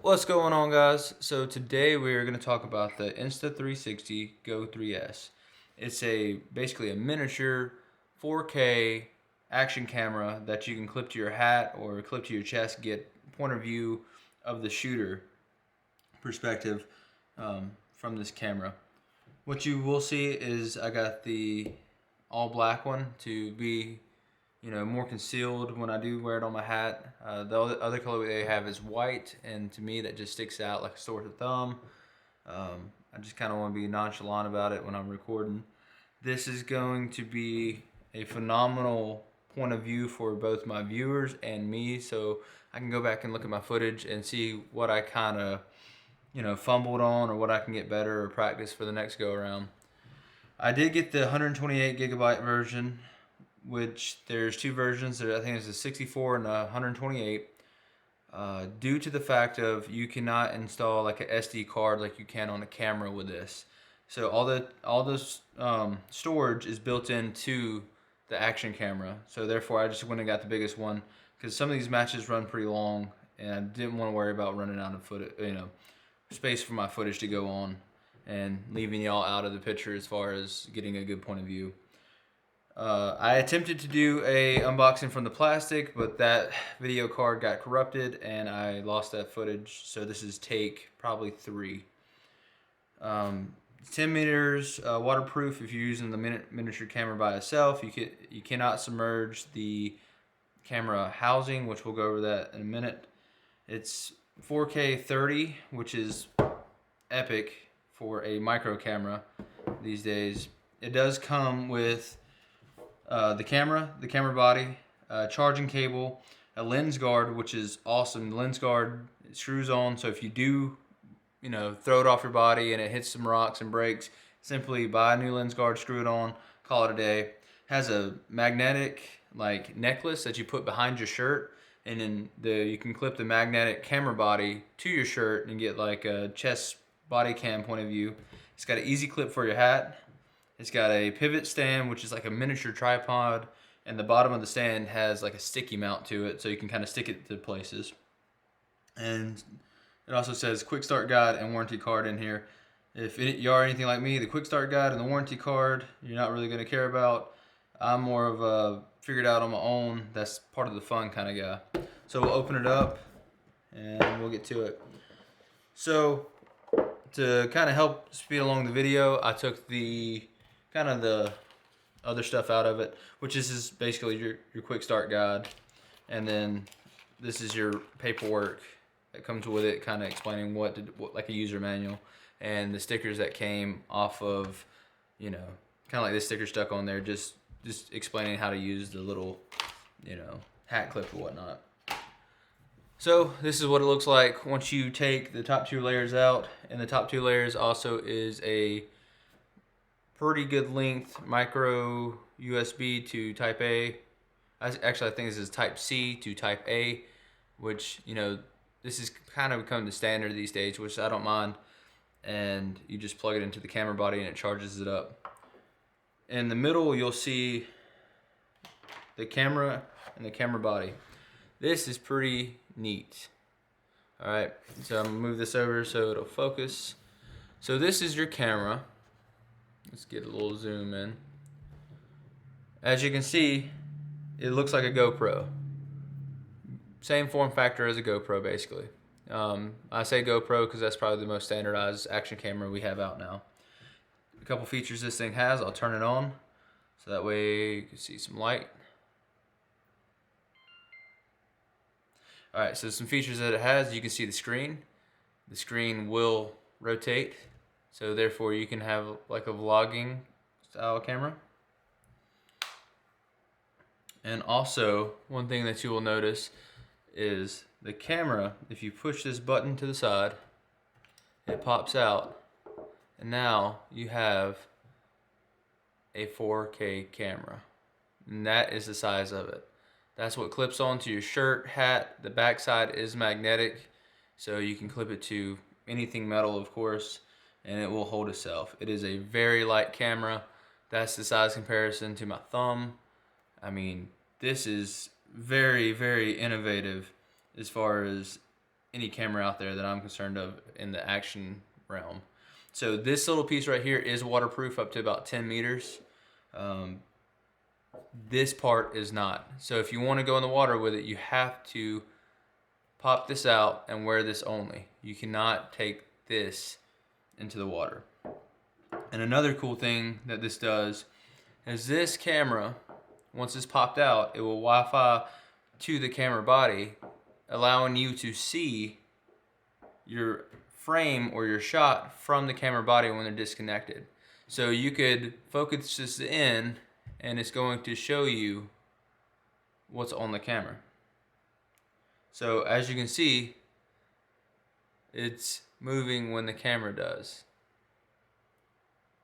What's going on, guys? So today we are going to talk about the Insta 360 Go 3S. It's basically a miniature 4K action camera that you can clip to your hat or clip to your chest, get point of view of the shooter perspective from this camera. What you will see is I got the all black one to be more concealed when I do wear it on my hat. The other color they have is white, and to me that just sticks out like a sore thumb. I just kind of want to be nonchalant about it when I'm recording. This is going to be a phenomenal point of view for both my viewers and me, so I can go back and look at my footage and see what I kind of fumbled on, or what I can get better or practice for the next go around. I did get the 128 gigabyte version, which there's two versions. I think it's a 64 and a 128. Due to the fact of you cannot install like a SD card like you can on a camera with this, so all this storage is built into the action camera. So therefore, I just went and got the biggest one because some of these matches run pretty long, and I didn't want to worry about running out of space for my footage to go on and leaving y'all out of the picture as far as getting a good point of view. I attempted to do a unboxing from the plastic, but that video card got corrupted and I lost that footage. So this is take probably 3. 10 meters waterproof if you're using the miniature camera by itself. You cannot submerge the camera housing, which we'll go over that in a minute. It's 4K 30, which is epic for a micro camera these days. It does come with the camera body, charging cable, a lens guard, which is awesome. The lens guard screws on, so if you do, throw it off your body and it hits some rocks and breaks, simply buy a new lens guard, screw it on, call it a day. Has a magnetic necklace that you put behind your shirt, and then you can clip the magnetic camera body to your shirt and get like a chest body cam point of view. It's got an easy clip for your hat. It's got a pivot stand, which is like a miniature tripod, and the bottom of the stand has like a sticky mount to it, so you can kind of stick it to places. And it also says quick start guide and warranty card in here. If you are anything like me, the quick start guide and the warranty card you're not really going to care about. I'm more of a figured out on my own, that's part of the fun kind of guy. So we'll open it up and we'll get to it. So to kind of help speed along the video, I took the other stuff out of it, which is basically your quick start guide, and then this is your paperwork that comes with it, kind of explaining what like a user manual, and the stickers that came off of, kind of like this sticker stuck on there, just explaining how to use the little, hat clip or whatnot. So this is what it looks like once you take the top 2 layers out, and the top 2 layers also is a pretty good length micro USB to type A. Actually, I think this is type C to type A, which, this is kind of become the standard these days, which I don't mind. And you just plug it into the camera body and it charges it up. In the middle, you'll see the camera and the camera body. This is pretty neat. All right, so I'm gonna move this over so it'll focus. So this is your camera. Let's get a little zoom in. As you can see, it looks like a GoPro. Same form factor as a GoPro, basically. I say GoPro because that's probably the most standardized action camera we have out now. A couple features this thing has, I'll turn it on, so that way you can see some light. Alright, so some features that it has, you can see the screen. The screen will rotate, so therefore you can have like a vlogging style camera. And also, one thing that you will notice is the camera, if you push this button to the side, it pops out, and now you have a 4K camera. And that is the size of it. That's what clips onto your shirt, hat. The back side is magnetic, so you can clip it to anything metal, of course, and it will hold itself. It is a very light camera. That's the size comparison to my thumb. I mean, this is very, very innovative as far as, any camera out there that I'm concerned of in the action realm. So this little piece right here is waterproof up to about 10 meters. This part is not. So if you want to go in the water with it, you have to pop this out and wear this only. You cannot take this into the water. And another cool thing that this does is this camera, once it's popped out, it will Wi-Fi to the camera body, allowing you to see your frame or your shot from the camera body when they're disconnected. So you could focus this in and it's going to show you what's on the camera. So as you can see, it's moving when the camera does.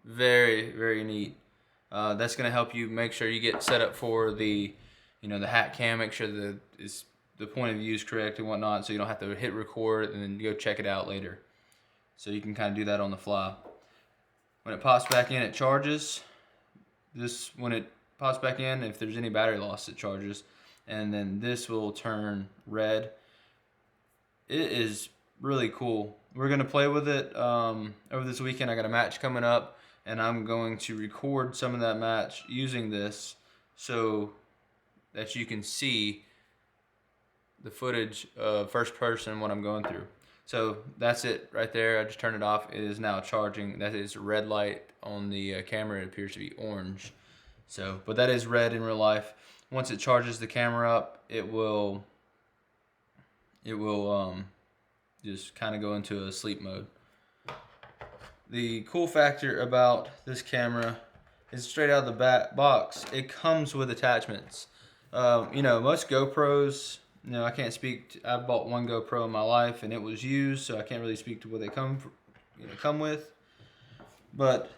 Very, very neat. That's going to help you make sure you get set up for the, the hat cam. Make sure that the point of view is correct and whatnot, so you don't have to hit record and then go check it out later. So you can kind of do that on the fly. When it pops back in, it charges. When it pops back in, if there's any battery loss, it charges. And then this will turn red. It is really cool. We're going to play with it over this weekend. I got a match coming up, and I'm going to record some of that match using this so that you can see the footage of first person what I'm going through. So that's it right there. I just turned it off. It is now charging. That is red light on the camera. It appears to be orange. So, but that is red in real life. Once it charges the camera up, it will just kind of go into a sleep mode. The cool factor about this camera is straight out of the box, it comes with attachments. Most GoPros, I can't speak. I bought one GoPro in my life and it was used, so I can't really speak to what they come with. But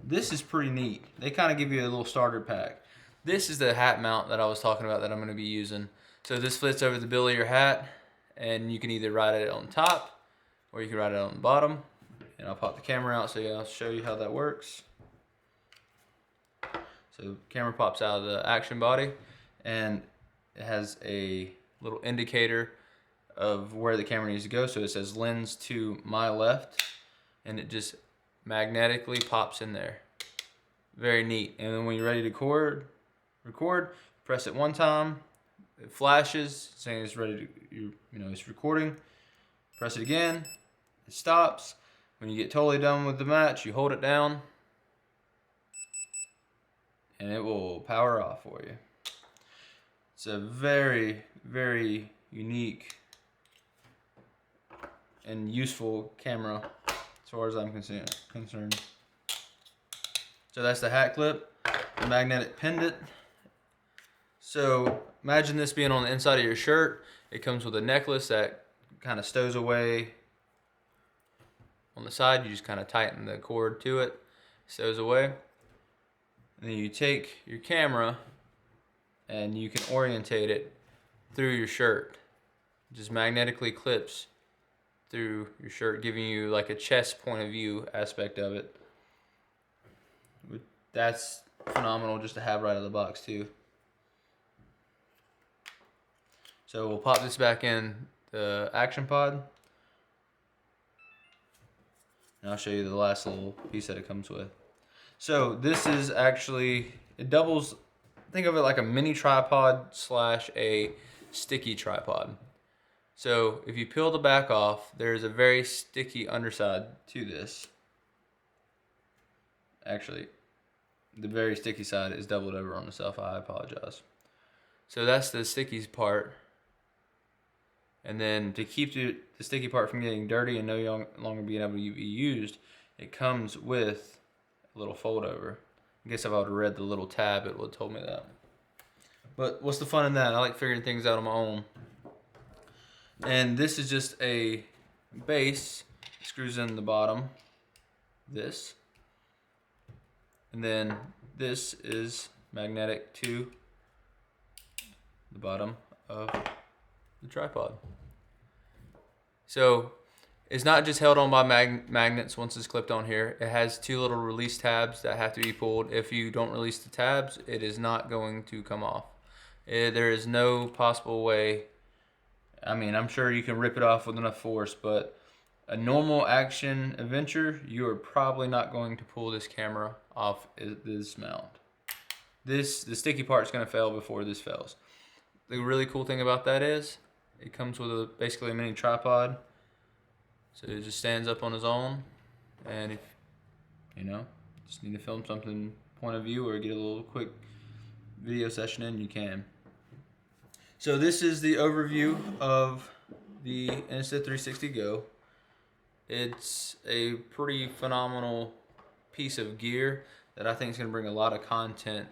this is pretty neat. They kind of give you a little starter pack. This is the hat mount that I was talking about that I'm going to be using. So this fits over the bill of your hat, and you can either ride it on top or you can ride it on the bottom. And I'll pop the camera out so I'll show you how that works. So camera pops out of the action body, and it has a little indicator of where the camera needs to go. So it says lens to my left, and it just magnetically pops in there. Very neat. And then when you're ready to record, press it one time, it flashes saying it's ready to, it's recording. Press it again, it stops. When you get totally done with the match, you hold it down and it will power off for you. It's a very, very unique and useful camera as far as I'm concerned. So that's the hat clip, the magnetic pendant. So imagine this being on the inside of your shirt. It comes with a necklace that kind of stows away on the side. You just kind of tighten the cord to it, stows away. And then you take your camera and you can orientate it through your shirt. It just magnetically clips through your shirt, giving you like a chest point of view aspect of it. That's phenomenal just to have right out of the box too. So we'll pop this back in the action pod. And I'll show you the last little piece that it comes with. So this is actually, it doubles, think of it like a mini tripod slash a sticky tripod. So if you peel the back off, there's a very sticky underside to this. Actually, the very sticky side is doubled over on itself. I apologize. So that's the sticky part. And then to keep the sticky part from getting dirty and no longer being able to be used, it comes with a little fold over. I guess if I would have read the little tab, it would have told me that. But what's the fun in that? I like figuring things out on my own. And this is just a base. It screws in the bottom. This. And then this is magnetic to the bottom of the tripod. So it's not just held on by magnets once it's clipped on here. It has two little release tabs that have to be pulled. If you don't release the tabs, it is not going to come off. There is no possible way I mean, I'm sure you can rip it off with enough force, but a normal action adventure, you are probably not going to pull this camera off this mount. The sticky part's gonna fail before this fails. The really cool thing about that is it comes with basically a mini tripod. So it just stands up on its own, and if just need to film something point of view or get a little quick video session in, you can. So this is the overview of the Insta 360 Go. It's a pretty phenomenal piece of gear that I think is going to bring a lot of content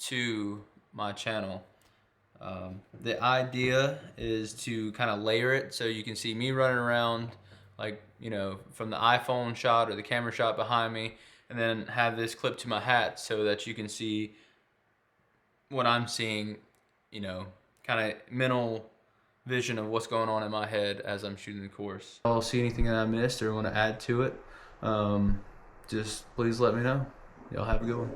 to my channel. The idea is to kind of layer it so you can see me running around like, from the iPhone shot or the camera shot behind me, and then have this clipped to my hat so that you can see what I'm seeing, kind of mental vision of what's going on in my head as I'm shooting the course. If I'll see anything that I missed or want to add to it, just please let me know. Y'all have a good one.